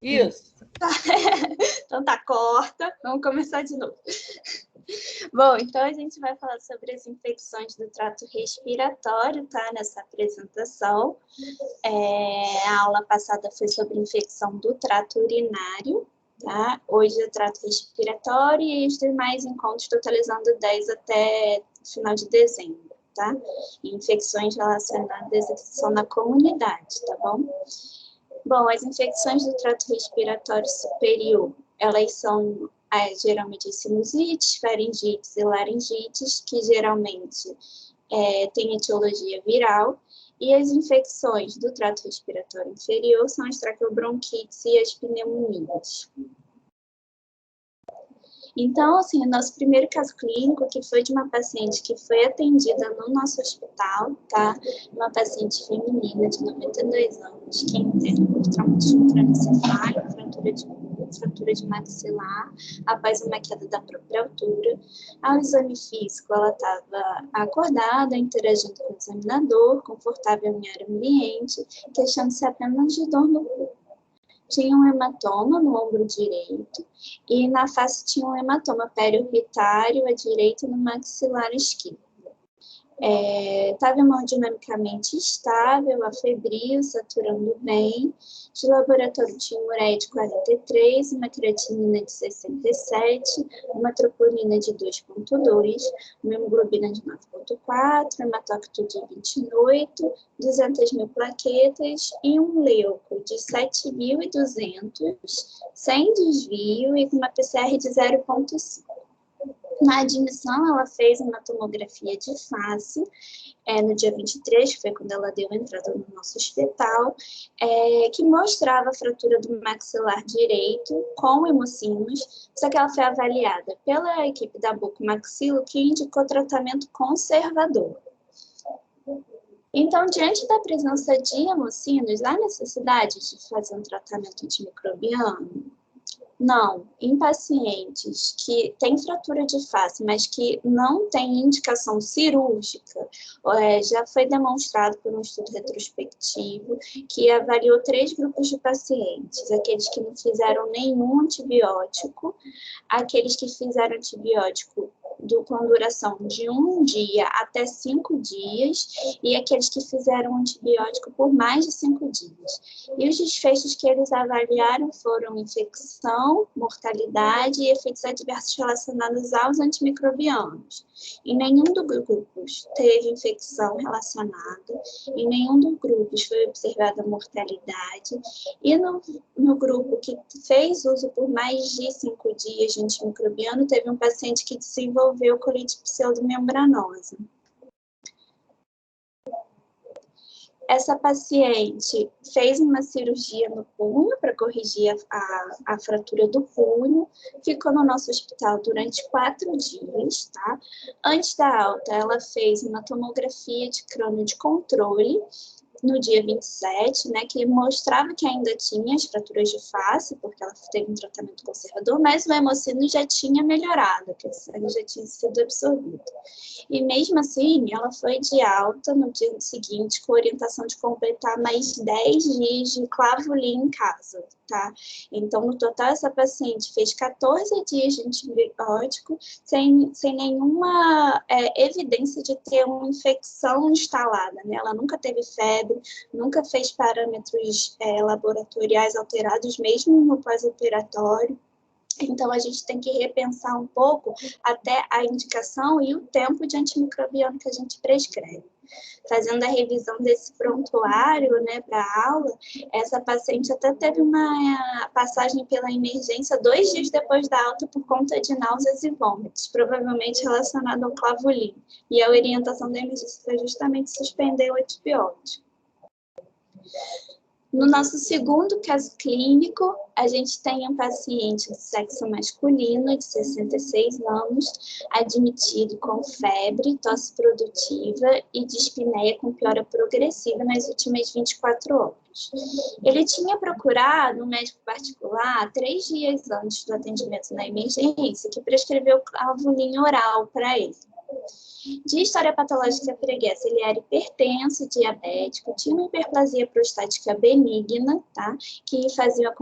Isso. Então tá, corta. Vamos começar de novo. Bom, então a gente vai falar sobre as infecções do trato respiratório, tá? Nessa apresentação. A aula passada foi sobre infecção do trato urinário, tá? Hoje é o trato respiratório e os demais encontros, totalizando 10 até final de dezembro, tá? E infecções relacionadas à são na comunidade, tá bom? Bom, as infecções do trato respiratório superior, elas são geralmente sinusites, faringites e laringites, que geralmente têm etiologia viral, e as infecções do trato respiratório inferior são as traqueobronquites e as pneumonias. Então, assim, o nosso primeiro caso clínico, que foi de uma paciente que foi atendida no nosso hospital, tá? Uma paciente feminina de 92 anos, que interna por traumatismo cranioencefálico, fratura de maxilar, após uma queda da própria altura. Ao exame físico, ela estava acordada, interagindo com o examinador, confortável em ar ambiente, queixando-se apenas de dor no corpo. Tinha um hematoma no ombro direito e na face tinha um hematoma periorbitário à direita e no maxilar esquerdo. Estava hemodinamicamente estável, afebril, saturando bem. De laboratório tinha um ureia de 43, uma creatinina de 67, uma troponina de 2,2, uma hemoglobina de 9,4, hematócrito de 28, 200 mil plaquetas e um leuco de 7.200, sem desvio e com uma PCR de 0,5. Na admissão, ela fez uma tomografia de face no dia 23, que foi quando ela deu entrada no nosso hospital, que mostrava a fratura do maxilar direito com hemocinos, só que ela foi avaliada pela equipe da bucomaxilo, que indicou tratamento conservador. Então, diante da presença de hemocinos, há necessidade de fazer um tratamento antimicrobiano? Não, em pacientes que têm fratura de face, mas que não têm indicação cirúrgica, já foi demonstrado por um estudo retrospectivo que avaliou 3 grupos de pacientes: aqueles que não fizeram nenhum antibiótico, aqueles que fizeram antibiótico com duração de 1 dia até 5 dias e aqueles que fizeram antibiótico por mais de 5 dias. E os desfechos que eles avaliaram foram infecção, mortalidade e efeitos adversos relacionados aos antimicrobianos. Em nenhum dos grupos teve infecção relacionada, em nenhum dos grupos foi observada mortalidade, e no grupo que fez uso por mais de 5 dias de antimicrobiano, teve um paciente que desenvolveu colite pseudomembranosa. Essa paciente fez uma cirurgia no punho para corrigir a fratura do punho, ficou no nosso hospital durante 4 dias, tá? Antes da alta, ela fez uma tomografia de crono de controle no dia 27, né, que mostrava que ainda tinha as fraturas de face, porque ela teve um tratamento conservador, mas o hemocino já tinha melhorado, que o sangue já tinha sido absorvido. E mesmo assim, ela foi de alta no dia seguinte, com orientação de completar mais 10 dias de Clavulin em casa, tá? Então, no total, essa paciente fez 14 dias de antibiótico sem nenhuma evidência de ter uma infecção instalada, né? Ela nunca teve febre, nunca fez parâmetros laboratoriais alterados, mesmo no pós-operatório. Então, a gente tem que repensar um pouco até a indicação e o tempo de antimicrobiano que a gente prescreve. Fazendo a revisão desse prontuário, né, para a aula, essa paciente até teve uma passagem pela emergência 2 dias depois da alta por conta de náuseas e vômitos, provavelmente relacionado ao Clavulin. E a orientação da emergência foi justamente suspender o antibiótico. No nosso segundo caso clínico, a gente tem um paciente de sexo masculino de 66 anos, admitido com febre, tosse produtiva e dispneia com piora progressiva nas últimas 24 horas. Ele tinha procurado um médico particular 3 dias antes do atendimento na emergência, que prescreveu Clavulin oral para ele. De história patológica preguiça, ele era hipertenso, diabético, tinha uma hiperplasia prostática benigna, tá? Que fazia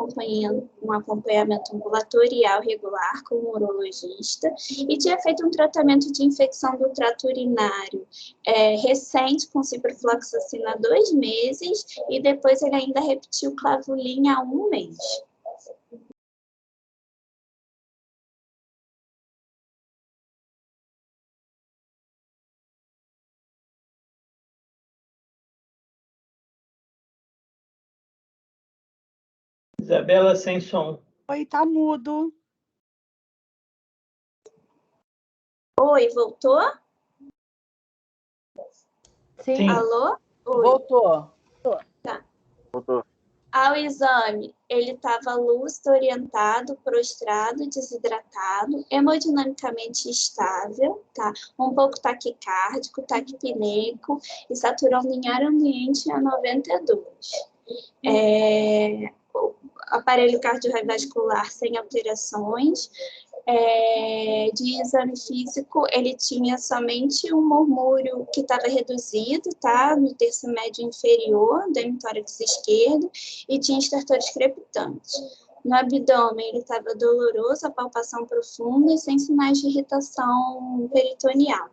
um acompanhamento ambulatorial regular com um urologista e tinha feito um tratamento de infecção do trato urinário recente com ciprofloxacina há 2 meses e depois ele ainda repetiu clavulina há 1 mês. Isabela, sem som. Oi, tá mudo. Oi, voltou? Sim. Alô? Oi. Voltou. Tá. Voltou. Ao exame, ele estava lúcido, orientado, prostrado, desidratado, hemodinamicamente estável, tá? Um pouco taquicárdico, taquipneico e saturando em ar ambiente a 92. O aparelho cardiovascular sem alterações. De exame físico, ele tinha somente um murmúrio que estava reduzido, tá? No terço médio inferior do hemitórax esquerdo e tinha estertores crepitantes. No abdômen, ele estava doloroso, a palpação profunda e sem sinais de irritação peritoneal.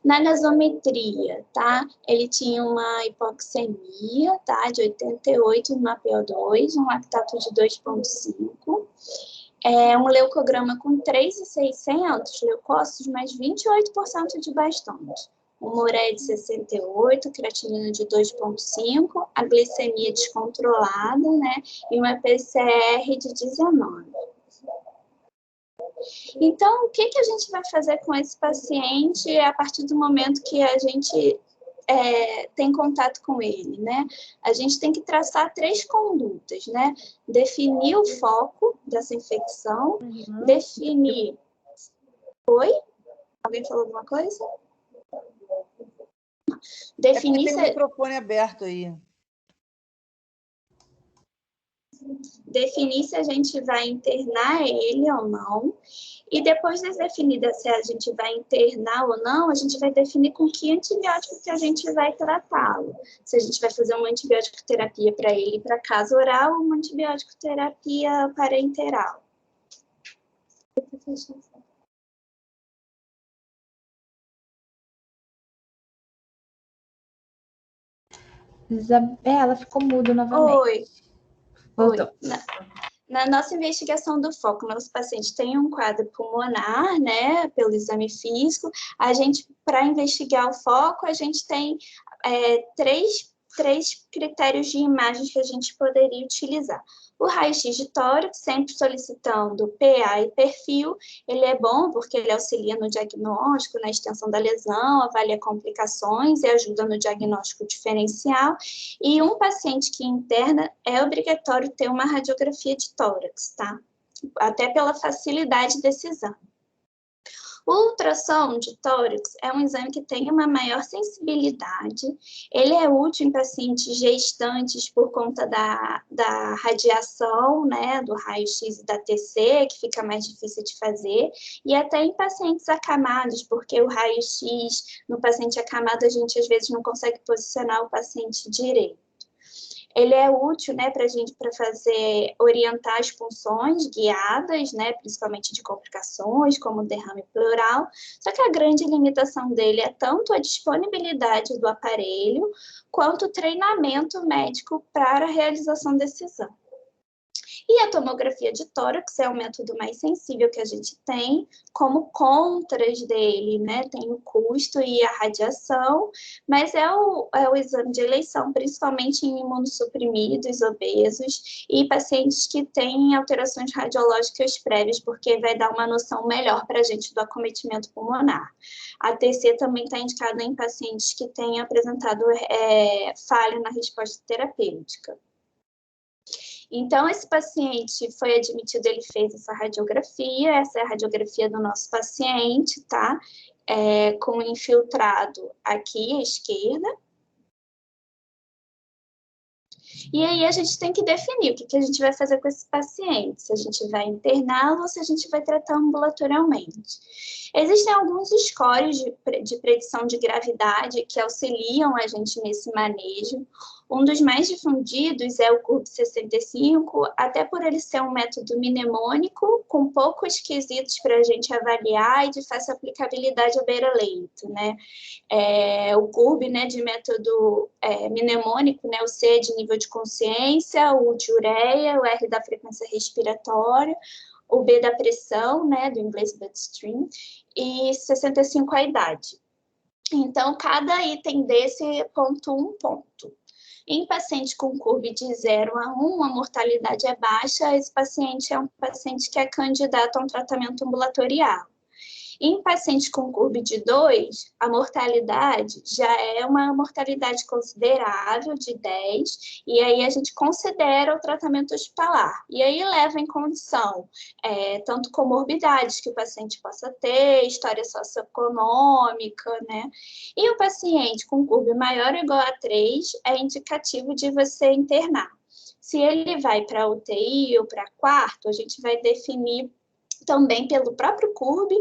Na gasometria, tá? Ele tinha uma hipoxemia, tá? De 88 no APO2, um lactato de 2,5. Um leucograma com 3.600 leucócitos, mais 28% de bastante. Uma ureia de 68, creatinina de 2,5, a glicemia descontrolada, né? E uma PCR de 19. Então, o que a gente vai fazer com esse paciente a partir do momento que a gente tem contato com ele, né? A gente tem que traçar 3 condutas, né? Definir o foco dessa infecção, definir... Oi? Alguém falou alguma coisa? Definir tem o microfone aberto aí. Definir se a gente vai internar ele ou não. E depois de definida se a gente vai internar ou não, a gente vai definir com que antibiótico que a gente vai tratá-lo. Se a gente vai fazer uma antibiótico terapia para ele para casa oral ou uma antibiótico terapia parenteral. Isabela, ficou mudo novamente. Oi. Voltou. Oi. Na nossa investigação do foco, nosso paciente tem um quadro pulmonar, né, pelo exame físico. A gente, para investigar o foco, a gente tem três critérios de imagens que a gente poderia utilizar. O raio-x de tórax, sempre solicitando PA e perfil, ele é bom porque ele auxilia no diagnóstico, na extensão da lesão, avalia complicações e ajuda no diagnóstico diferencial. E um paciente que interna, é obrigatório ter uma radiografia de tórax, tá? Até pela facilidade desse exame. O ultrassom de tórax é um exame que tem uma maior sensibilidade, ele é útil em pacientes gestantes por conta da radiação, né, do raio-x e da TC, que fica mais difícil de fazer, e até em pacientes acamados, porque o raio-x no paciente acamado a gente às vezes não consegue posicionar o paciente direito. Ele é útil, né, para orientar as funções guiadas, né, principalmente de complicações, como derrame pleural, só que a grande limitação dele é tanto a disponibilidade do aparelho, quanto o treinamento médico para a realização desse exame. E a tomografia de tórax é o método mais sensível que a gente tem, como contras dele, né? Tem o custo e a radiação, mas é o exame de eleição, principalmente em imunossuprimidos, obesos e pacientes que têm alterações radiológicas prévias, porque vai dar uma noção melhor para a gente do acometimento pulmonar. A TC também está indicada em pacientes que têm apresentado falha na resposta terapêutica. Então, esse paciente foi admitido, ele fez essa é a radiografia do nosso paciente, tá? Com infiltrado aqui à esquerda. E aí a gente tem que definir o que a gente vai fazer com esse paciente, se a gente vai interná-lo ou se a gente vai tratar ambulatorialmente. Existem alguns scores de predição de gravidade que auxiliam a gente nesse manejo. Um dos mais difundidos é o CURB-65, até por ele ser um método mnemônico, com poucos quesitos para a gente avaliar e de fácil aplicabilidade ao beira-leito, né? O CURB, né, de método mnemônico, né, o C é de nível de consciência, o de ureia, o R da frequência respiratória, o B da pressão, né, do inglês bloodstream, e 65 a idade. Então, cada item desse pontua um ponto. Em paciente com CURB de 0 a 1, a mortalidade é baixa, esse paciente é um paciente que é candidato a um tratamento ambulatorial. Em paciente com CURB de 2, a mortalidade já é uma mortalidade considerável, de 10, e aí a gente considera o tratamento hospitalar. E aí leva em condição tanto comorbidades que o paciente possa ter, história socioeconômica, né? E o paciente com CURB maior ou igual a 3 é indicativo de você internar. Se ele vai para UTI ou para quarto, a gente vai definir também pelo próprio CURB,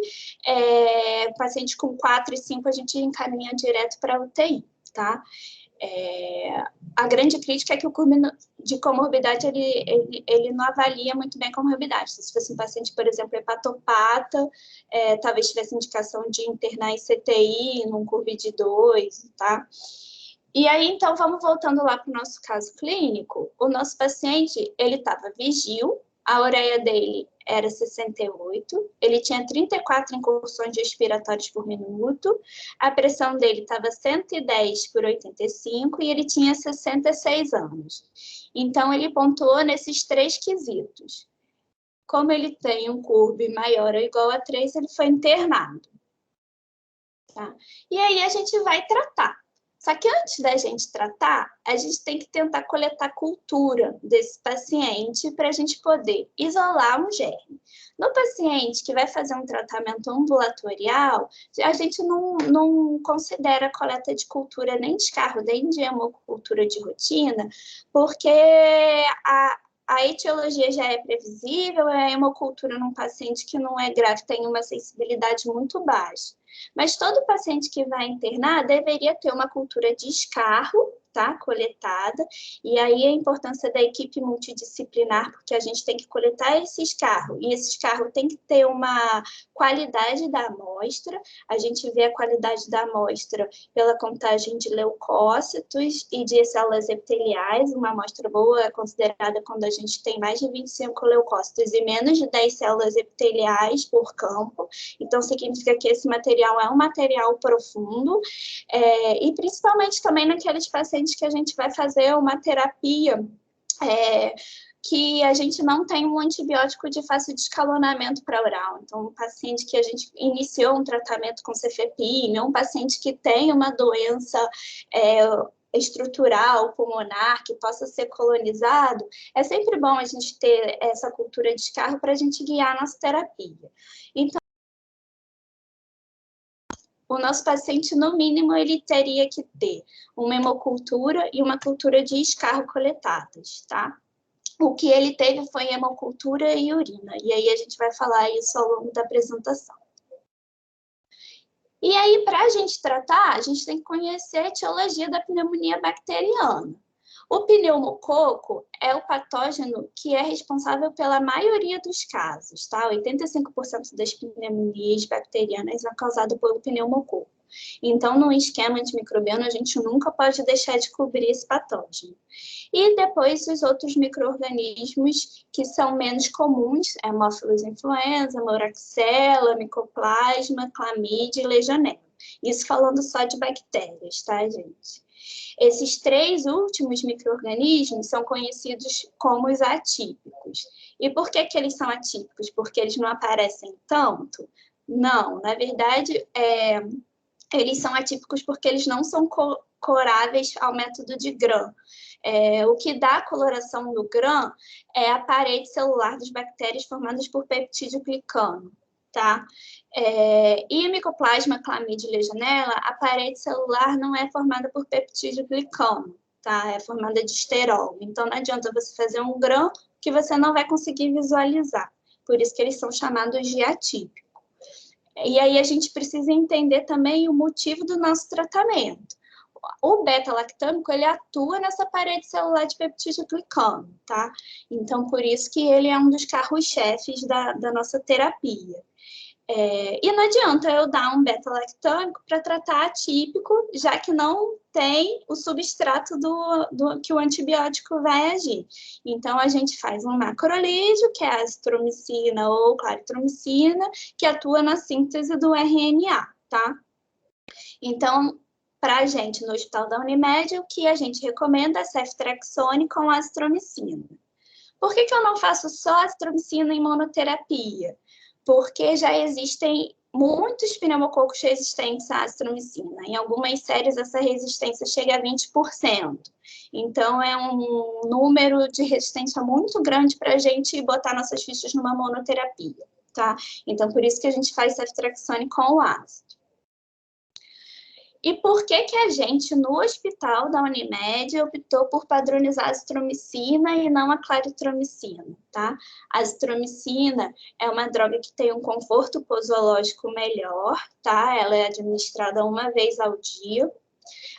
paciente com 4 e 5 a gente encaminha direto para a UTI, tá? A grande crítica é que o CURB de comorbidade, ele não avalia muito bem a comorbidade. Se fosse um paciente, por exemplo, hepatopata, talvez tivesse indicação de internar em CTI, num CURB de 2, tá? E aí, então, vamos voltando lá para o nosso caso clínico. O nosso paciente, ele estava vigil, a ureia dele era 68, ele tinha 34 incursões respiratórias por minuto, a pressão dele estava 110 por 85 e ele tinha 66 anos. Então, ele pontuou nesses 3 quesitos. Como ele tem um CURB maior ou igual a 3, ele foi internado. Tá? E aí, a gente vai tratar. Só que antes da gente tratar, a gente tem que tentar coletar cultura desse paciente para a gente poder isolar um germe. No paciente que vai fazer um tratamento ambulatorial, a gente não considera a coleta de cultura nem de escarro, nem de hemocultura de rotina, porque a etiologia já é previsível, a hemocultura num paciente que não é grave tem uma sensibilidade muito baixa. Mas todo paciente que vai internar deveria ter uma cultura de escarro, tá? Coletada, e aí a importância da equipe multidisciplinar, porque a gente tem que coletar esse escarro, e esse escarro tem que ter uma qualidade da amostra, a gente vê a qualidade da amostra pela contagem de leucócitos e de células epiteliais, uma amostra boa é considerada quando a gente tem mais de 25 leucócitos e menos de 10 células epiteliais por campo, então significa que esse material é um material profundo, e principalmente também naqueles pacientes que a gente vai fazer uma terapia que a gente não tem um antibiótico de fácil descalonamento para oral. Então, um paciente que a gente iniciou um tratamento com cefepime, um paciente que tem uma doença estrutural, pulmonar, que possa ser colonizado, é sempre bom a gente ter essa cultura de escarro para a gente guiar a nossa terapia. Então, o nosso paciente, no mínimo, ele teria que ter uma hemocultura e uma cultura de escarro coletadas, tá? O que ele teve foi hemocultura e urina, e aí a gente vai falar isso ao longo da apresentação. E aí, para a gente tratar, a gente tem que conhecer a etiologia da pneumonia bacteriana. O pneumococo é o patógeno que é responsável pela maioria dos casos, tá? 85% das pneumonias bacterianas são causadas pelo pneumococo. Então, no esquema antimicrobiano, a gente nunca pode deixar de cobrir esse patógeno. E depois, os outros micro-organismos que são menos comuns, Haemophilus influenza, Moraxella, Mycoplasma, Chlamydia e Legionella. Isso falando só de bactérias, tá, gente? Esses 3 últimos micro-organismos são conhecidos como os atípicos. E por que eles são atípicos? Porque eles não aparecem tanto? Não, na verdade, eles são atípicos porque eles não são coráveis ao método de Gram. O que dá a coloração do Gram é a parede celular das bactérias formadas por peptídeo glicano, tá? E o Mycoplasma, Chlamydia e Legionella, a parede celular não é formada por peptídeo glicano, tá? É formada de esterol. Então, não adianta você fazer um grão que você não vai conseguir visualizar. Por isso que eles são chamados de atípicos. E aí a gente precisa entender também o motivo do nosso tratamento. O beta-lactâmico, ele atua nessa parede celular de peptídeo glicano, tá? Então, por isso que ele é um dos carros-chefes da nossa terapia. E não adianta eu dar um beta-lactâmico para tratar atípico, já que não tem o substrato do que o antibiótico vai agir. Então, a gente faz um macrolídeo, que é a azitromicina ou claritromicina, que atua na síntese do RNA, tá? Então, para a gente, no Hospital da Unimed, o que a gente recomenda é ceftriaxone com azitromicina. Por que eu não faço só azitromicina em monoterapia? Porque já existem muitos pneumococos resistentes à azitromicina. Em algumas séries, essa resistência chega a 20%. Então, é um número de resistência muito grande para a gente botar nossas fichas numa monoterapia, tá? Então, por isso que a gente faz ceftriaxone com o ácido. E por que a gente, no hospital da Unimed, optou por padronizar a azitromicina e não a claritromicina, tá? A azitromicina é uma droga que tem um conforto posológico melhor, tá? Ela é administrada uma vez ao dia.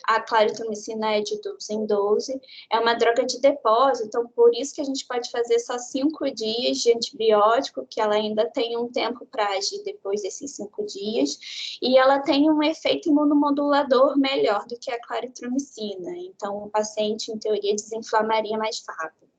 A claritromicina é de 12 em 12. É uma droga de depósito, então por isso que a gente pode fazer só 5 dias de antibiótico, que ela ainda tem um tempo para agir depois desses 5 dias. E ela tem um efeito imunomodulador melhor do que a claritromicina. Então o paciente, em teoria, desinflamaria mais rápido.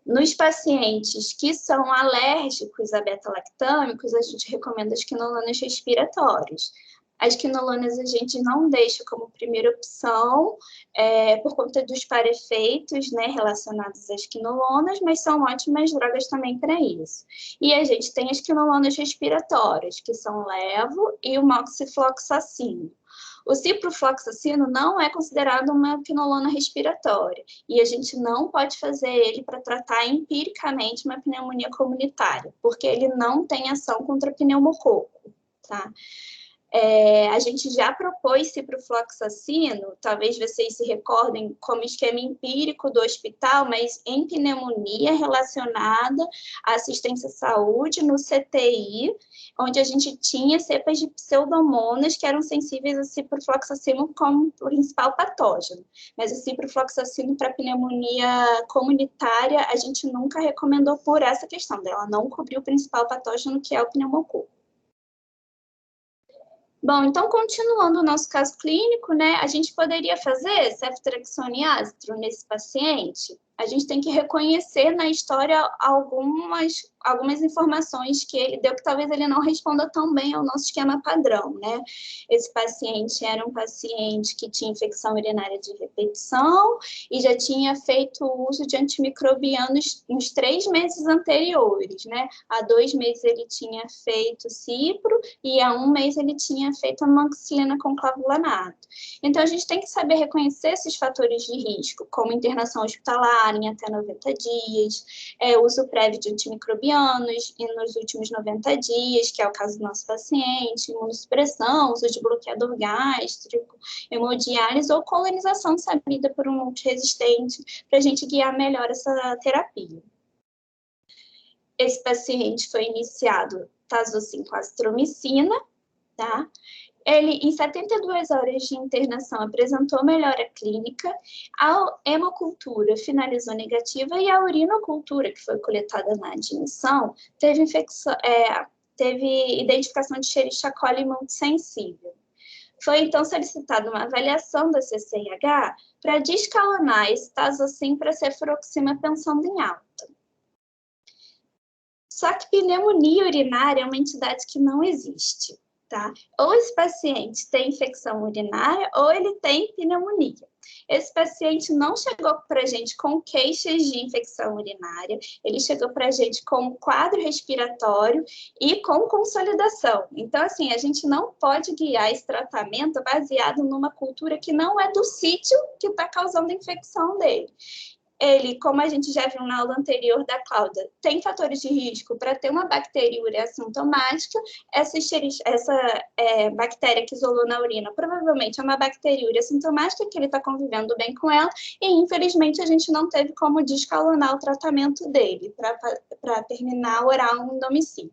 Nos pacientes que são alérgicos a beta-lactâmicos, a gente recomenda as quinolonas respiratórias. As quinolonas a gente não deixa como primeira opção, por conta dos parefeitos, né, relacionados às quinolonas, mas são ótimas drogas também para isso. E a gente tem as quinolonas respiratórias, que são levo e o moxifloxacino. O ciprofloxacino não é considerado uma quinolona respiratória, e a gente não pode fazer ele para tratar empiricamente uma pneumonia comunitária, porque ele não tem ação contra pneumococo, tá? A gente já propôs ciprofloxacino, talvez vocês se recordem, como esquema empírico do hospital, mas em pneumonia relacionada à assistência à saúde, no CTI, onde a gente tinha cepas de pseudomonas que eram sensíveis a ciprofloxacino como principal patógeno. Mas o ciprofloxacino para pneumonia comunitária, a gente nunca recomendou por essa questão dela não cobrir o principal patógeno, que é o pneumococo. Bom, então, continuando o nosso caso clínico, né, a gente poderia fazer ceftriaxone ácido nesse paciente? A gente tem que reconhecer na história algumas informações que ele deu, que talvez ele não responda tão bem ao nosso esquema padrão, né? Esse paciente era um paciente que tinha infecção urinária de repetição e já tinha feito uso de antimicrobianos nos 3 meses anteriores, né? Há 2 meses ele tinha feito cipro e há 1 mês ele tinha feito amoxicilina com clavulanato. Então, a gente tem que saber reconhecer esses fatores de risco, como internação hospitalar em até 90 dias, uso prévio de antimicrobianos e nos últimos 90 dias, que é o caso do nosso paciente, imunossupressão, uso de bloqueador gástrico, hemodiálise ou colonização sabida por um multiresistente, para a gente guiar melhor essa terapia. Esse paciente foi iniciado tazocin com azitromicina, tá? Ele, em 72 horas de internação, apresentou melhora clínica, a hemocultura finalizou negativa e a urinocultura, que foi coletada na admissão, teve identificação de Escherichia coli muito sensível. Foi, então, solicitada uma avaliação da CCIH para descalonar esse tazocin para cefuroxima pensando em alta. Só que pneumonia urinária é uma entidade que não existe. Tá? Ou esse paciente tem infecção urinária ou ele tem pneumonia. Esse paciente não chegou para a gente com queixas de infecção urinária, ele chegou para a gente com um quadro respiratório e com consolidação. Então, assim, a gente não pode guiar esse tratamento baseado numa cultura que não é do sítio que está causando a infecção dele. ele, como a gente já viu na aula anterior da Cláudia, tem fatores de risco para ter uma bacteriúria assintomática. Essa bactéria que isolou na urina provavelmente é uma bacteriúria assintomática, que ele está convivendo bem com ela, e infelizmente a gente não teve como descalonar o tratamento dele para terminar oral no domicílio.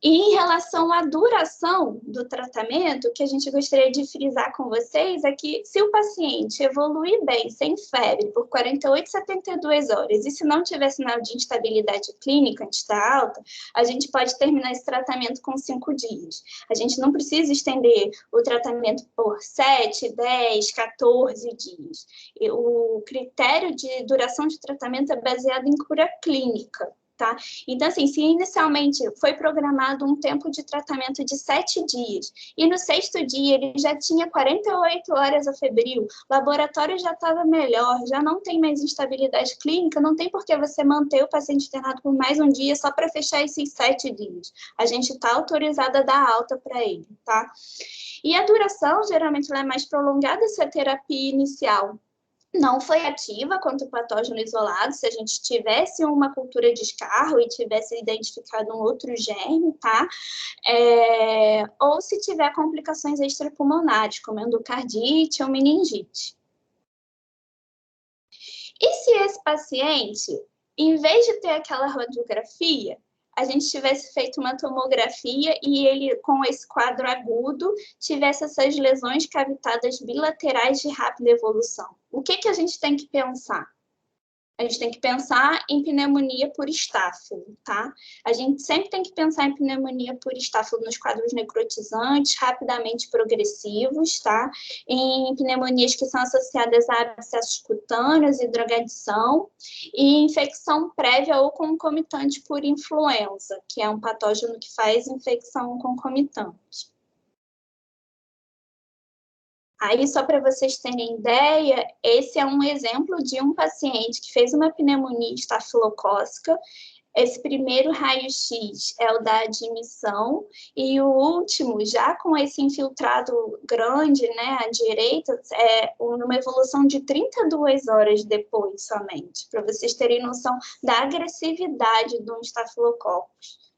E em relação à duração do tratamento, o que a gente gostaria de frisar com vocês é que se o paciente evoluir bem, sem febre, por 48 a 72 horas, e se não tiver sinal de instabilidade clínica antes da alta, a gente pode terminar esse tratamento com 5 dias. A gente não precisa estender o tratamento por 7, 10, 14 dias. E o critério de duração de tratamento é baseado em cura clínica. Tá? Então, assim, se inicialmente foi programado um tempo de tratamento de 7 dias e no 6º dia ele já tinha 48 horas afebril, o laboratório já estava melhor, já não tem mais instabilidade clínica, não tem por que você manter o paciente internado por mais um dia só para fechar esses 7 dias. A gente está autorizada a dar alta para ele, tá? E a duração, geralmente, ela é mais prolongada se a terapia inicial não foi ativa contra o patógeno isolado, se a gente tivesse uma cultura de escarro e tivesse identificado um outro germe, tá? Ou se tiver complicações extrapulmonares, como endocardite ou meningite. E se esse paciente, em vez de ter aquela radiografia, a gente tivesse feito uma tomografia e ele, com esse quadro agudo, tivesse essas lesões cavitadas bilaterais de rápida evolução? O que a gente tem que pensar? A gente tem que pensar em pneumonia por estáfilo, tá? A gente sempre tem que pensar em pneumonia por estáfilo nos quadros necrotizantes, rapidamente progressivos, tá? Em pneumonias que são associadas a abscessos cutâneos e drogadição, e infecção prévia ou concomitante por influenza, que é um patógeno que faz infecção concomitante. Aí, só para vocês terem ideia, esse é um exemplo de um paciente que fez uma pneumonia estafilocócica. Esse primeiro raio-x é o da admissão, e o último, já com esse infiltrado grande, né, à direita, é uma evolução de 32 horas depois somente, para vocês terem noção da agressividade do estafilococcus.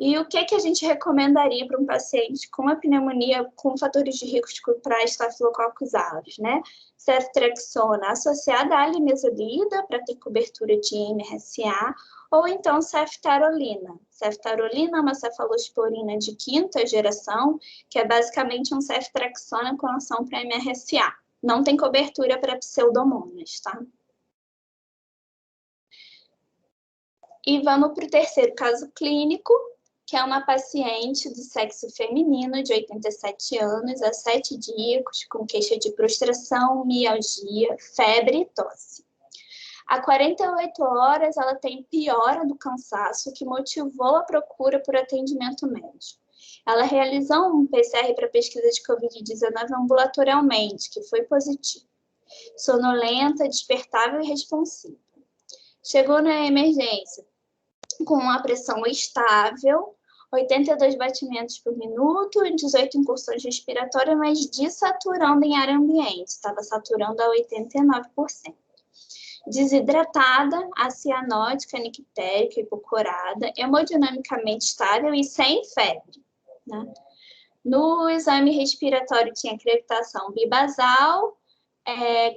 E o que a gente recomendaria para um paciente com uma pneumonia com fatores de risco para estafilococcus aureus, né? Ceftriaxona associada à linezolida para ter cobertura de MRSA, ou então ceftarolina. Ceftarolina é uma cefalosporina de 5ª geração, que é basicamente um ceftriaxona com ação para MRSA. Não tem cobertura para pseudomonas, tá? E vamos para o terceiro caso clínico, que é uma paciente do sexo feminino de 87 anos, há 7 dias, com queixa de prostração, mialgia, febre e tosse. Há 48 horas, ela tem piora do cansaço, que motivou a procura por atendimento médico. Ela realizou um PCR para pesquisa de Covid-19 ambulatorialmente, que foi positivo. Sonolenta, despertável e responsiva. Chegou na emergência com uma pressão estável, 82 batimentos por minuto, 18 incursões respiratórias, mas desaturando em ar ambiente, estava saturando a 89%. Desidratada, acianótica, nictérica, hipocorada, hemodinamicamente estável e sem febre, né? No exame respiratório tinha crepitação bibasal,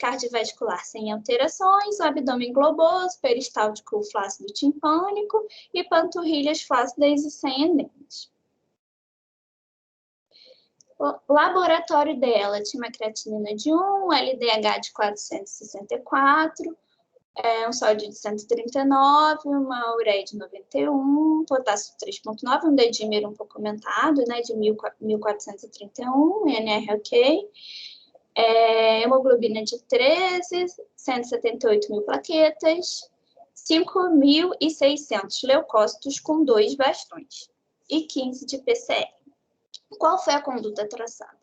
cardiovascular sem alterações, abdômen globoso, peristáltico flácido timpânico e panturrilhas flácidas e sem edema. O laboratório dela tinha uma creatinina de 1, LDH de 464, um sódio de 139, uma ureia de 91, potássio 3,9, um dedímero um pouco aumentado, né, de 1431, NR ok. Hemoglobina de 13, 178 mil plaquetas, 5.600 leucócitos com 2 bastões e 15 de PCR. Qual foi a conduta traçada?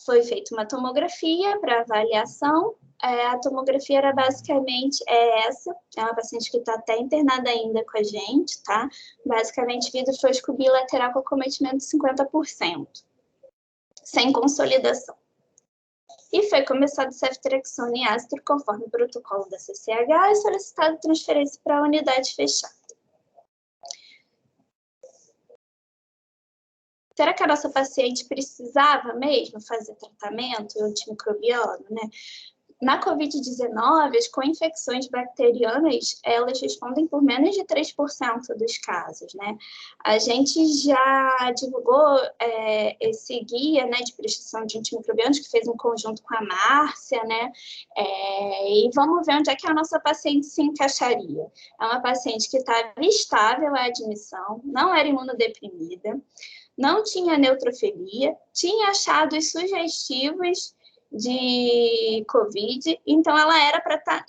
Foi feita uma tomografia para avaliação. A tomografia era basicamente essa. É uma paciente que está até internada ainda com a gente, tá? Basicamente, vidro fosco bilateral com acometimento de 50%, sem consolidação. E foi começado ceftriaxona e ácido conforme o protocolo da CCH e solicitado transferência para a unidade fechada. Será que a nossa paciente precisava mesmo fazer tratamento antimicrobiano, né? Na COVID-19, as co-infecções bacterianas, elas respondem por menos de 3% dos casos, né? A gente já divulgou esse guia, né, de prestação de antimicrobianos, que fez um conjunto com a Márcia, né? E vamos ver onde é que a nossa paciente se encaixaria. É uma paciente que estava estável à admissão, não era imunodeprimida, não tinha neutrofilia, tinha achados sugestivos de COVID, então ela era para estar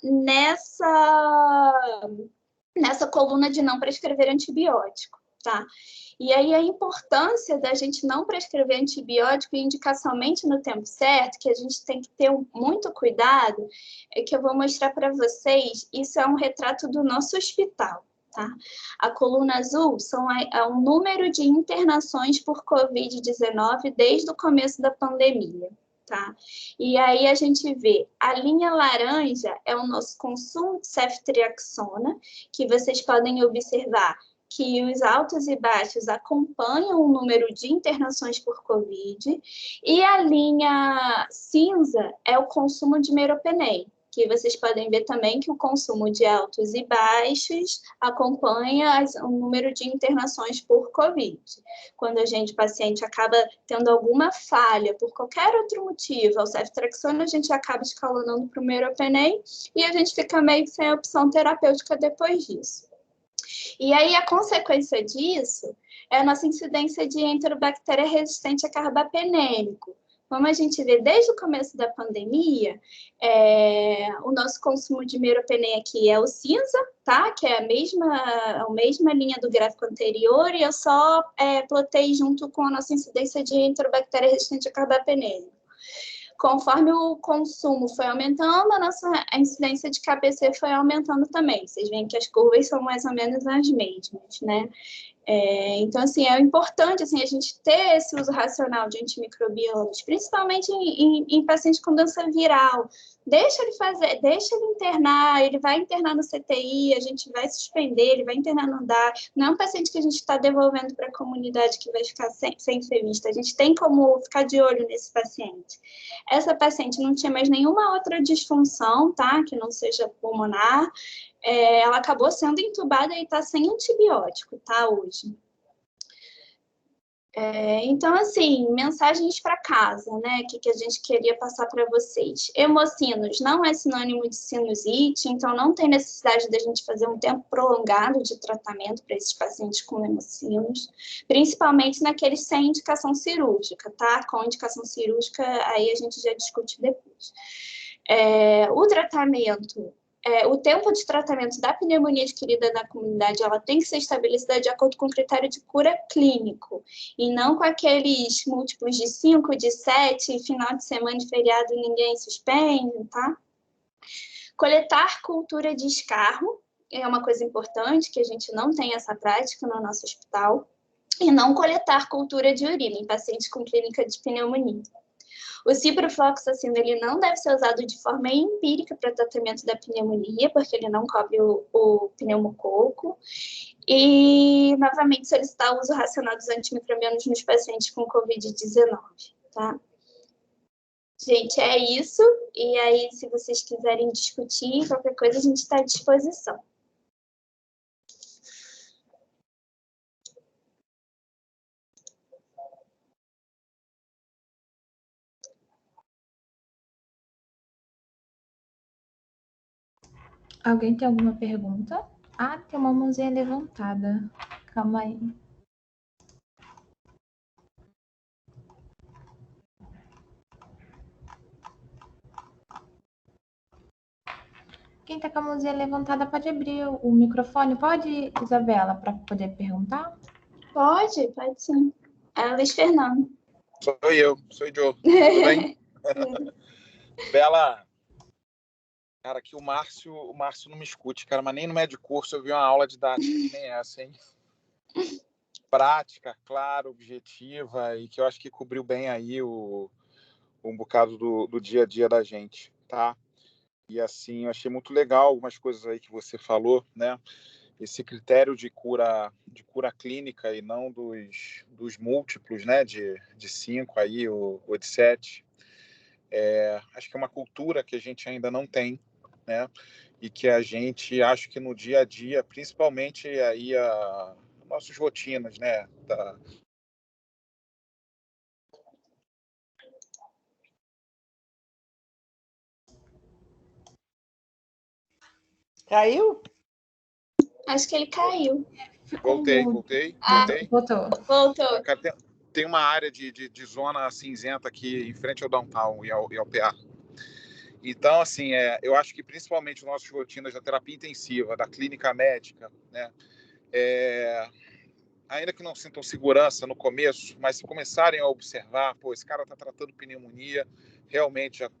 nessa coluna de não prescrever antibiótico, tá? E aí a importância da gente não prescrever antibiótico indicacionalmente no tempo certo, que a gente tem que ter muito cuidado, é que eu vou mostrar para vocês, isso é um retrato do nosso hospital. Tá? A coluna azul é um número de internações por COVID-19 desde o começo da pandemia. Tá? E aí a gente vê, a linha laranja é o nosso consumo de ceftriaxona, que vocês podem observar que os altos e baixos acompanham o número de internações por COVID, e a linha cinza é o consumo de meropenem, que vocês podem ver também que o consumo de altos e baixos acompanha o número de internações por COVID. Quando o paciente acaba tendo alguma falha por qualquer outro motivo, ao ceftriaxona, a gente acaba escalonando para o meropenem e a gente fica meio que sem opção terapêutica depois disso. E aí, a consequência disso é a nossa incidência de enterobactéria resistente a carbapenêmico. Como a gente vê desde o começo da pandemia, o nosso consumo de meropenem aqui é o cinza, tá? Que é a mesma linha do gráfico anterior, e eu só plotei junto com a nossa incidência de enterobactéria resistente a carbapenêmico. Conforme o consumo foi aumentando, a nossa incidência de KPC foi aumentando também. Vocês veem que as curvas são mais ou menos as mesmas, né? Então, assim, é importante assim, a gente ter esse uso racional de antimicrobianos, principalmente em pacientes com doença viral. Deixa ele internar, ele vai internar no CTI, a gente vai suspender, ele vai internar no DAR. Não é um paciente que a gente está devolvendo para a comunidade que vai ficar sem ser vista. A gente tem como ficar de olho nesse paciente. Essa paciente não tinha mais nenhuma outra disfunção, tá? Que não seja pulmonar. Ela acabou sendo entubada e está sem antibiótico, tá, hoje. Então, assim, mensagens para casa, né, que a gente queria passar para vocês. Hemocinos não é sinônimo de sinusite, então não tem necessidade da gente fazer um tempo prolongado de tratamento para esses pacientes com hemocinos, principalmente naqueles sem indicação cirúrgica, tá? Com indicação cirúrgica, aí a gente já discute depois. O tratamento... o tempo de tratamento da pneumonia adquirida na comunidade, ela tem que ser estabelecida de acordo com o critério de cura clínico, e não com aqueles múltiplos de 5, de 7, final de semana de feriado ninguém suspende, tá? Coletar cultura de escarro é uma coisa importante, que a gente não tem essa prática no nosso hospital, e não coletar cultura de urina em pacientes com clínica de pneumonia. O ciprofloxacino, ele não deve ser usado de forma empírica para tratamento da pneumonia, porque ele não cobre o pneumococo. E, novamente, solicitar o uso racional dos antimicrobianos nos pacientes com COVID-19, tá? Gente, é isso. E aí, se vocês quiserem discutir qualquer coisa, a gente está à disposição. Alguém tem alguma pergunta? Ah, tem uma mãozinha levantada. Calma aí. Quem tá com a mãozinha levantada pode abrir o microfone. Pode, Isabela, para poder perguntar? Pode sim. É Luiz Fernando. Sou eu, sou o Joe. Tudo bem? Bela, cara, aqui o Márcio não me escute, cara, mas nem no médio curso eu vi uma aula didática que nem essa, hein? Prática, clara, objetiva, e que eu acho que cobriu bem aí o um bocado do dia a dia da gente, tá? E assim, eu achei muito legal algumas coisas aí que você falou, né? Esse critério de cura clínica e não dos múltiplos, né? De 5 aí, ou de 7. Acho que é uma cultura que a gente ainda não tem, né? E que a gente, acho que no dia a dia, principalmente aí nossas rotinas, né? Caiu? Acho que ele caiu. Ficou Voltei. Voltou. Voltou. Cara, tem uma área de zona cinzenta aqui em frente ao downtown e ao PA. Então, assim, eu acho que principalmente nossas rotinas da terapia intensiva, da clínica médica, né? Ainda que não sintam segurança no começo, mas se começarem a observar, pô, esse cara está tratando pneumonia, realmente já